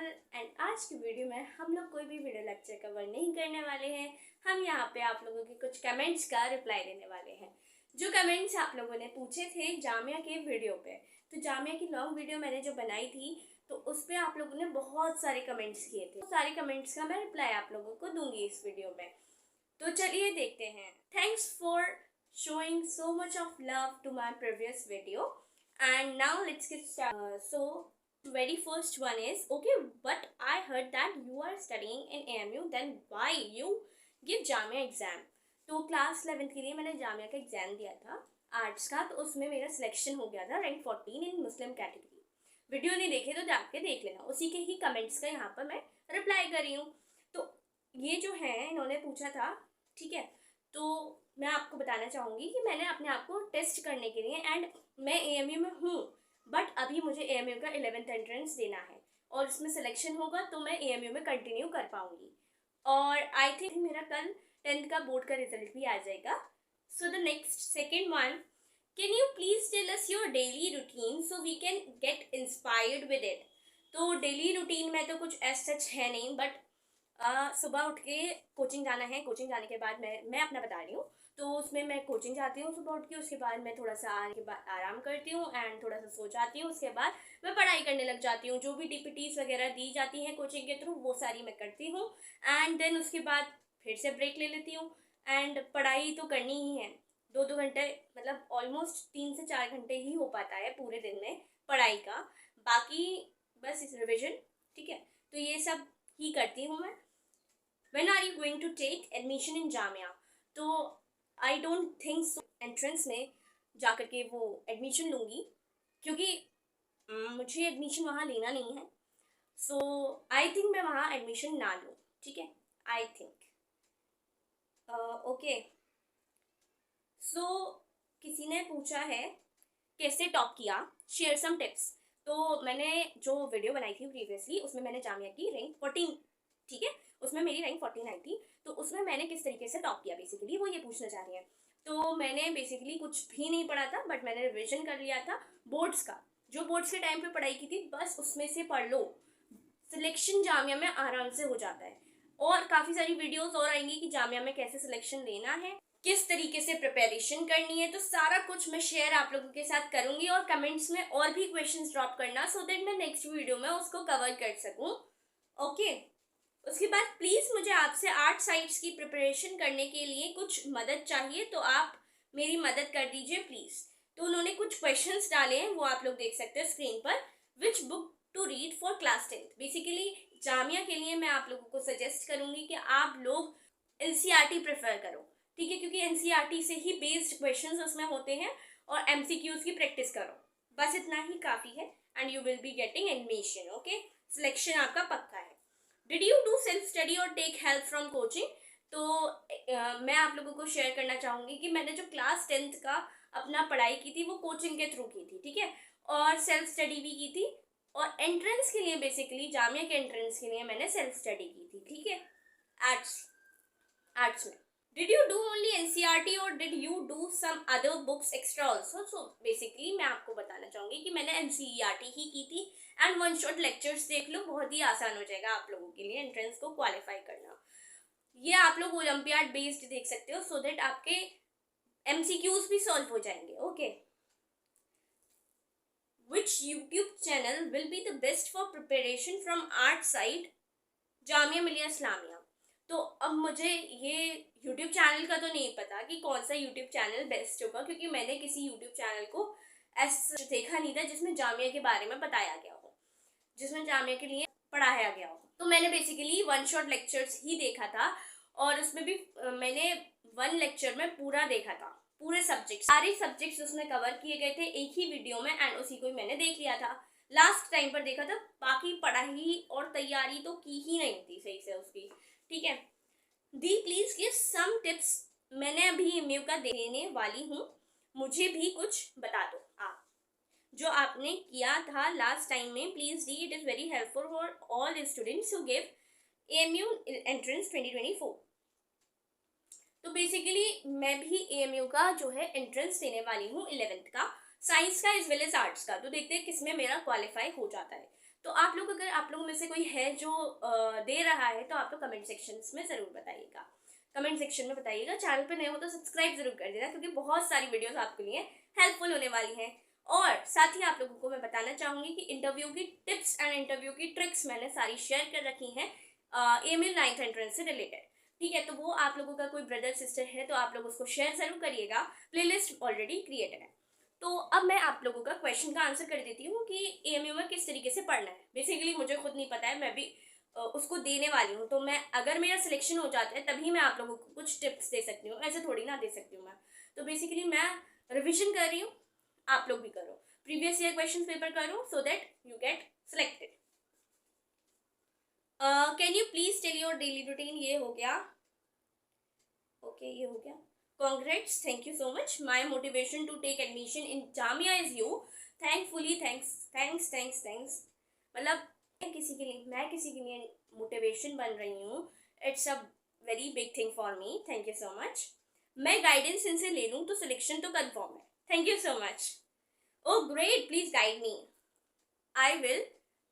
Channel and आज की video में हम लोग कोई भी वीडियो लेक्चर कवर नहीं करने वाले हैं। हम यहाँ पे आप लोगों के कुछ कमेंट्स का रिप्लाई देने वाले हैं। जो कमेंट्स आप लोगों ने पूछे थे जामिया के वीडियो पे, तो जामिया की लॉन्ग वीडियो मैंने जो बनाई थी तो उस पर आप लोगों ने बहुत सारे कमेंट्स किए थे। सारे कमेंट्स का मैं रिप्लाई आप लोगों को दूंगी इस वीडियो में। तो चलिए देखते हैं। Thanks for showing so much of love to my previous video, and now let's get started. So very first one is, okay, but I heard that you are studying in AMU, then why you give Jamia exam? तो class 11th के लिए मैंने जामिया का exam दिया था arts का, तो उसमें मेरा सिलेक्शन हो गया था rank 14 in Muslim category. Video नहीं देखे तो जाके देख लेना, उसी के ही कमेंट्स का यहाँ पर मैं रिप्लाई कर रही हूँ। तो ये जो है इन्होंने पूछा था, ठीक है, तो मैं आपको बताना चाहूँगी कि मैंने अपने आप को टेस्ट करने के लिए, एंड मैं AMU में हूँ, बट अभी मुझे AMU का 11th एंट्रेंस देना है और इसमें सिलेक्शन होगा तो मैं AMU में कंटिन्यू कर पाऊँगी। और आई थिंक मेरा कल 10th का बोर्ड का रिजल्ट भी आ जाएगा। So the next second one, can you please tell us your daily routine so we can get inspired with it? तो डेली रूटीन में तो कुछ एज सच है नहीं, बट सुबह उठ के कोचिंग जाना है। कोचिंग जाने के बाद मैं अपना बता रही हूँ, तो उसमें मैं कोचिंग जाती हूँ सुबह उठ के। उसके बाद मैं थोड़ा सा आने के बाद आराम करती हूँ एंड थोड़ा सा सो जाती हूँ। उसके बाद मैं पढ़ाई करने लग जाती हूँ। जो भी DPTs वगैरह दी जाती हैं कोचिंग के थ्रू वो सारी मैं करती हूँ, एंड देन उसके बाद फिर से ब्रेक ले लेती हूँ। एंड पढ़ाई तो करनी ही है, 2-2 घंटे, मतलब ऑलमोस्ट 3 से 4 घंटे ही हो पाता है पूरे दिन में पढ़ाई का। बाकी बस इस रिविजन, ठीक है, तो ये सब ही करती हूँ मैं। When are you going to take admission in Jamia? तो I don't think so entrance में जाकर के वो एडमिशन लूँगी, क्योंकि मुझे एडमिशन वहाँ लेना नहीं है। सो आई थिंक मैं वहाँ एडमिशन ना लूँ, ठीक है, आई थिंक। ओके, सो किसी ने पूछा है कैसे टॉप किया, शेयर सम टिप्स। तो मैंने जो वीडियो बनाई थी प्रीवियसली उसमें मैंने जामिया की रैंक 14, ठीक है, उसमें मेरी रैंक 14 आई थी। तो उसमें मैंने किस तरीके से टॉप किया, बेसिकली वो ये पूछना चाह रही हैं। तो मैंने बेसिकली कुछ भी नहीं पढ़ा था, बट मैंने रिविजन कर लिया था बोर्ड्स का। जो बोर्ड्स के टाइम पे पढ़ाई की थी बस उसमें से पढ़ लो, सिलेक्शन जामिया में आराम से हो जाता है। और काफ़ी सारी वीडियोस और आएंगी कि जामिया में कैसे सिलेक्शन लेना है, किस तरीके से प्रिपरेशन करनी है। तो सारा कुछ मैं शेयर आप लोगों के साथ करूँगी, और कमेंट्स में और भी क्वेश्चंस ड्रॉप करना सो दैट मैं नेक्स्ट वीडियो में उसको कवर कर सकूँ। ओके, उसके बाद प्लीज़ मुझे आपसे 8 साइट्स की प्रिपरेशन करने के लिए कुछ मदद चाहिए, तो आप मेरी मदद कर दीजिए प्लीज़। तो उन्होंने कुछ क्वेश्चंस डाले हैं, वो आप लोग देख सकते हैं स्क्रीन पर। Which book to read for class 10th? Basically Jamia के लिए मैं आप लोगों को सजेस्ट करूँगी कि आप लोग NCERT प्रेफर करो, ठीक है, क्योंकि NCERT से ही बेस्ड क्वेश्चंस उसमें होते हैं, और MCQs की प्रैक्टिस करो। बस इतना ही काफ़ी है, and you will be getting admission. Okay, selection आपका पक्का है। Did you do self study और टेक हेल्प फ्रॉम कोचिंग? तो मैं आप लोगों को शेयर करना चाहूँगी कि मैंने जो क्लास 10th का अपना पढ़ाई की थी वो कोचिंग के थ्रू की थी, ठीक है, और सेल्फ स्टडी भी की थी। और एंट्रेंस के लिए, बेसिकली जामिया के एंट्रेंस के लिए मैंने सेल्फ स्टडी की थी, ठीक है, आर्ट्स में। Did you do only NCERT और did you do some other books extra also? So basically मैं आपको बताना चाहूँगी कि मैंने NCERT ही की थी, एंड 1 शॉट लेक्चर्स देख लो, बहुत ही आसान हो जाएगा आप लोगों के लिए एंट्रेंस को क्वालिफाई करना। ये आप लोग ओलंपियाड बेस्ड देख सकते हो, सो दैट आपके MCQs भी सॉल्व हो जाएंगे। Okay, which YouTube channel will be the best for preparation from art side Jamia Millia Islamia? तो अब मुझे ये यूट्यूब चैनल का तो नहीं पता कि कौन सा यूट्यूब चैनल बेस्ट होगा, क्योंकि मैंने किसी यूट्यूब चैनल को ऐसा देखा नहीं था जिसमें जामिया के बारे में बताया गया हो, जिसमें जामिया के लिए पढ़ाया गया हो। तो मैंने बेसिकली 1 शॉट लेक्चर्स ही देखा था, और उसमें भी मैंने 1 लेक्चर में पूरा देखा था, पूरे सब्जेक्ट, सारे सब्जेक्ट्स उसमें कवर किए गए थे एक ही वीडियो में, एंड उसी को मैंने देख लिया था। लास्ट टाइम पर देखा था, बाकी पढ़ाई और तैयारी तो की ही नहीं थी सही से उसकी, ठीक है। दी प्लीज़ गिव सम टिप्स। मैंने अभी MU का देने वाली हूँ, मुझे भी कुछ बता दो आप, जो आपने किया था लास्ट टाइम में। Please D, it is very helpful for all students who give AMU entrance 2024। तो बेसिकली मैं भी AMU का जो है एंट्रेंस देने वाली हूँ 11th का, साइंस का एज वेल एज आर्ट्स का। तो देखते हैं किसमें मेरा क्वालिफाई हो जाता है। तो आप लोग, अगर आप लोगों में से कोई है जो दे रहा है, तो आप लोग कमेंट सेक्शन में ज़रूर बताइएगा। कमेंट सेक्शन में बताइएगा। चैनल पे नए हो तो सब्सक्राइब जरूर कर देना, क्योंकि बहुत सारी वीडियोस आपके लिए हेल्पफुल होने वाली हैं। और साथ ही आप लोगों को मैं बताना चाहूँगी कि इंटरव्यू की टिप्स एंड इंटरव्यू की ट्रिक्स मैंने सारी शेयर कर रखी हैं AML 9th एंट्रेंस से रिलेटेड। ठीक है, तो वो आप लोगों का कोई ब्रदर सिस्टर है तो आप लोग उसको शेयर जरूर करिएगा। प्लेलिस्ट ऑलरेडी क्रिएटेड है। तो अब मैं आप लोगों का क्वेश्चन का आंसर कर देती हूँ कि AMU में किस तरीके से पढ़ना है। बेसिकली मुझे खुद नहीं पता है, मैं भी उसको देने वाली हूँ। तो मैं, अगर मेरा सिलेक्शन हो जाता है तभी मैं आप लोगों को कुछ टिप्स दे सकती हूँ, ऐसे थोड़ी ना दे सकती हूँ मैं। तो बेसिकली मैं रिविजन कर रही हूँ, आप लोग भी करो, प्रीवियस ईयर क्वेश्चन पेपर करो, so that you get selected. Can you please tell your daily routine? ये हो गया, ओके, ये हो गया। Congrats, thank you so much. My motivation to take admission in Jamia is you. Thankfully, thanks. मतलब मैं किसी के लिए मोटिवेशन बन रही हूँ। It's a very big thing for me. Thank you so much. मैं गाइडेंस इनसे ले लूँ तो सिलेक्शन तो कंफर्म है। Thank you so much. Oh great, please guide me. I will.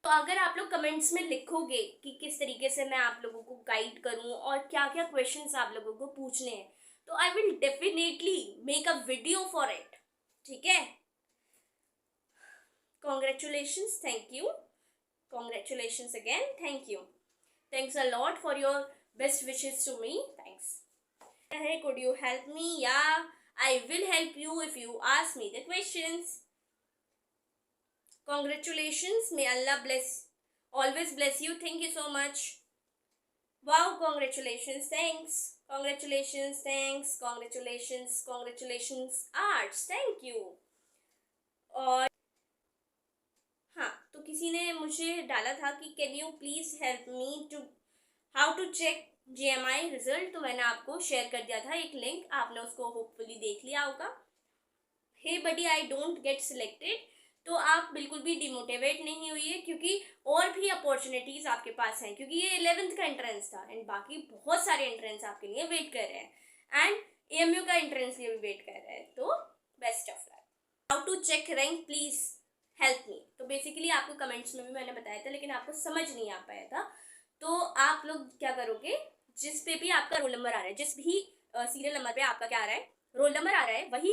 तो अगर आप लोग कमेंट्स में लिखोगे कि किस तरीके से मैं आप लोगों को गाइड करूँ और क्या क्या क्वेश्चंस आप लोगों को पूछने हैं, तो I will definitely make a video for it. ठीक है, congratulations, thank you, congratulations again, thank you, thanks a lot for your best wishes to me, thanks. Could you help me? Yeah, I will help you if you ask me the questions. Congratulations, may Allah always bless you. Thank you so much. Wow, congratulations, thanks. Congratulations, arts, thank you. और हाँ, तो किसी ने मुझे डाला था कि can you please help me to how to check GMI result. तो मैंने आपको शेयर कर दिया था एक लिंक, आपने उसको होपफुली देख लिया होगा। हे बडी, आई डोंट गेट सिलेक्टेड। तो आप बिल्कुल भी डिमोटिवेट नहीं हुई है, क्योंकि और भी अपॉर्चुनिटीज आपके पास हैं, क्योंकि ये 11th का एंट्रेंस था एंड बाकी बहुत सारे एंट्रेंस आपके लिए वेट कर रहे हैं एंड AMU का एंट्रेंस लिए भी वेट कर रहे हैं। तो best of luck. How to check rank, please help me. तो बेसिकली आपको कमेंट्स में भी मैंने बताया था, लेकिन आपको समझ नहीं आ पाया था। तो आप लोग क्या करोगे, जिस पे भी आपका रोल नंबर आ रहा है, जिस भी सीरियल नंबर पे आपका क्या आ रहा है, रोल नंबर आ रहा है, वही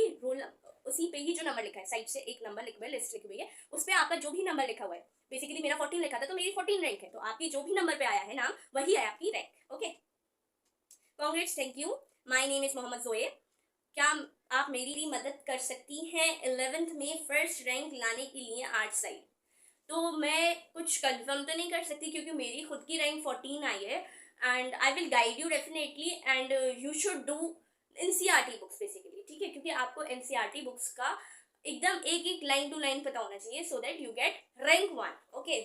उसी पे ही जो नंबर लिखा है, साइड से एक नंबर लिखा हुआ है, लिस्ट लिखी हुई है, उस पे आपका जो भी नंबर लिखा हुआ है, बेसिकली मेरा 14 लिखा था तो मेरी 14 रैंक है, तो आपकी जो भी नंबर पे आया है नाम, वही है आपकी rank. Okay, congrats, thank you. My name is Mohammad Joe. क्या आप मेरी मदद कर सकती हैं 11th में फर्स्ट रैंक लाने के लिए आर्ट साइड? तो मैं कुछ कंफर्म तो नहीं कर सकती, क्योंकि मेरी खुद की रैंक 14 आई है and I will guide you definitely and you should do NCERT books basically. ठीक है, क्योंकि आपको NCERT बुक्स का एकदम एक एक लाइन टू लाइन पता होना चाहिए, सो that you gate rank 1। Okay,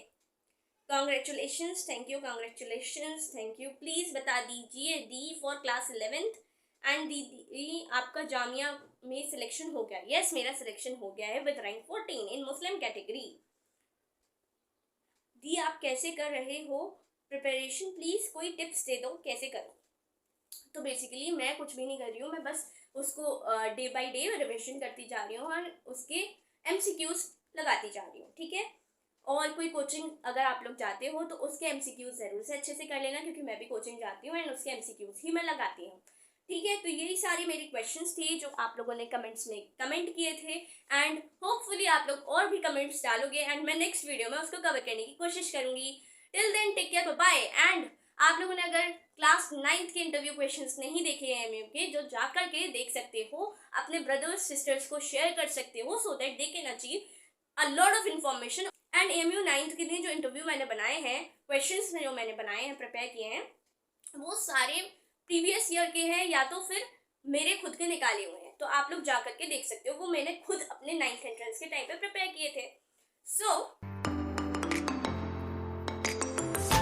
congratulations, thank you, congratulations, thank you. Please बता दीजिए D for class 11th and दीदी आपका जामिया में सिलेक्शन हो गया? यस, मेरा सिलेक्शन हो गया है with rank 14 in Muslim category. दी आप कैसे कर रहे हो प्रिपरेशन, प्लीज कोई टिप्स दे दो कैसे करूँ? तो बेसिकली मैं कुछ भी नहीं कर रही हूँ, मैं बस उसको डे बाय डे रिविजन करती जा रही हूँ और उसके MCQs लगाती जा रही हूँ। ठीक है, और कोई कोचिंग अगर आप लोग जाते हो तो उसके MCQs जरूर से अच्छे से कर लेना, क्योंकि मैं भी कोचिंग जाती हूँ एंड उसके MCQs ही मैं लगाती हूँ। ठीक है, तो यही सारी मेरी क्वेश्चंस थे जो आप लोगों ने कमेंट्स में कमेंट किए थे एंड होपफुली आप लोग और भी कमेंट्स डालोगे एंड मैं नेक्स्ट वीडियो में उसको कवर करने की कोशिश करूंगी। Till then take care, bye. And आप लोगों ने अगर क्लास 9th के इंटरव्यू क्वेश्चंस नहीं देखे हैं AMU के, जो जा कर के देख सकते हो, अपने ब्रदर्स सिस्टर्स को शेयर कर सकते हो, so that they can achieve a lot of information. And AMU 9th के लिए जो इंटरव्यू मैंने बनाए हैं, क्वेश्चंस जो मैंने बनाए हैं, प्रिपेयर किए हैं, वो सारे प्रीवियस ईयर के हैं या तो फिर मेरे खुद के निकाले हुए हैं। तो आप लोग जा करके देख सकते हो, वो मैंने खुद अपने 9th एंट्रेंस के टाइम पे प्रिपेयर किए थे। सो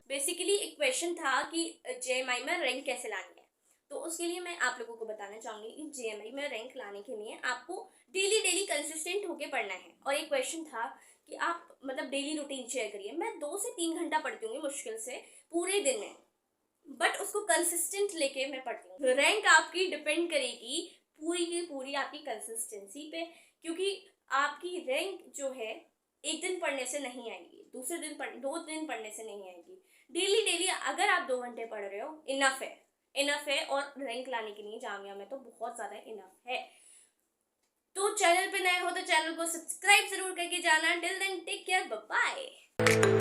बेसिकली एक क्वेश्चन था कि JMI में रैंक कैसे लानी है, तो उसके लिए मैं आप लोगों को बताना चाहूंगी कि JMI में रैंक लाने के लिए आपको डेली कंसिस्टेंट होके पढ़ना है। और एक क्वेश्चन था कि आप मतलब डेली रूटीन शेयर करिए। मैं 2 से 3 घंटा पढ़ती हूँ मुश्किल से पूरे दिन में, बट उसको कंसिस्टेंट लेके मैं पढ़ती हूँ। रैंक आपकी डिपेंड करेगी पूरी की पूरी आपकी कंसिस्टेंसी पे, क्योंकि आपकी रैंक जो है एक दिन पढ़ने से नहीं आएगी, दूसरे दिन 2 दिन पढ़ने से नहीं आएगी। डेली अगर आप 2 घंटे पढ़ रहे हो इनफ है और रैंक लाने के लिए जामिया में तो बहुत ज़्यादा इनफ है। तो चैनल पे नए हो तो चैनल को सब्सक्राइब जरूर करके जाना। Till then take care, bye bye.